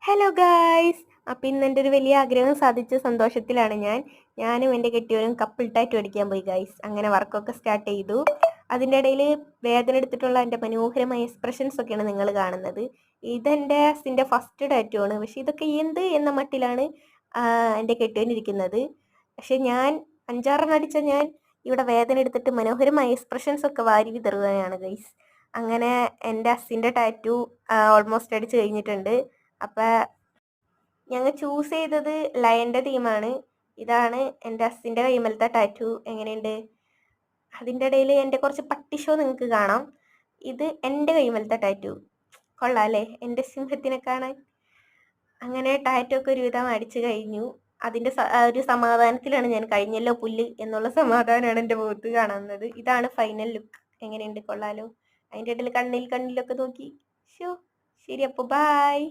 Hello guys. അപ്പം ഇന്ന് എൻ്റെ ഒരു വലിയ ആഗ്രഹം സാധിച്ച സന്തോഷത്തിലാണ് ഞാനും എൻ്റെ കെട്ടിയവനും കപ്പിൾ ടാറ്റു അടിക്കാൻ പോയി ഗായ്സ്. അങ്ങനെ വർക്കൊക്കെ സ്റ്റാർട്ട് ചെയ്തു. അതിൻ്റെ ഇടയിൽ വേദന എടുത്തിട്ടുള്ള എൻ്റെ മനോഹരമായ എക്സ്പ്രഷൻസ് ഒക്കെയാണ് നിങ്ങൾ കാണുന്നത്. ഇതെൻ്റെ ഹസിൻ്റെ ഫസ്റ്റ് ടാറ്റു ആണ്. പക്ഷെ ഇതൊക്കെ എന്ത് എന്ന മട്ടിലാണ് എൻ്റെ കെട്ടിയവനിരിക്കുന്നത്. പക്ഷെ ഞാൻ 5-6 അടിച്ച ഞാൻ ഇവിടെ വേദന എടുത്തിട്ട് മനോഹരമായ എക്സ്പ്രഷൻസ് ഒക്കെ വാരി വിതറുകയാണ് ഗൈസ്. അങ്ങനെ എൻ്റെ ഹസിൻ്റെ ടാറ്റു ഓൾമോസ്റ്റ് അടിച്ച് കഴിഞ്ഞിട്ടുണ്ട്. അപ്പം ഞങ്ങൾ ചൂസ് ചെയ്തത് ലയൻ്റെ തീമാണ്. ഇതാണ് എൻ്റെ ഹസിൻ്റെ കൈമലത്തെ ടാറ്റു. എങ്ങനെയുണ്ട്? അതിൻ്റെ ഇടയിൽ എൻ്റെ കുറച്ച് പട്ടി ഷോ നിങ്ങൾക്ക് കാണാം. ഇത് എൻ്റെ കൈമലത്തെ ടാറ്റു. കൊള്ളാം അല്ലേ എൻ്റെ സിംഹത്തിനെ കാണാൻ? അങ്ങനെ ടാറ്റു ഒക്കെ ഒരുവിധം അടിച്ചു കഴിഞ്ഞു. അതിൻ്റെ ഒരു സമാധാനത്തിലാണ് ഞാൻ. കഴിഞ്ഞല്ലോ പുല്ല് എന്നുള്ള സമാധാനമാണ് എൻ്റെ മുഖത്ത് കാണുന്നത്. ഇതാണ് ഫൈനൽ ലുക്ക്. എങ്ങനെയുണ്ട്? കൊള്ളാലോ. അതിൻ്റെ ഇടയിൽ കണ്ണിലൊക്കെ നോക്കി. ഷോ ശരി. അപ്പോൾ ബായ്.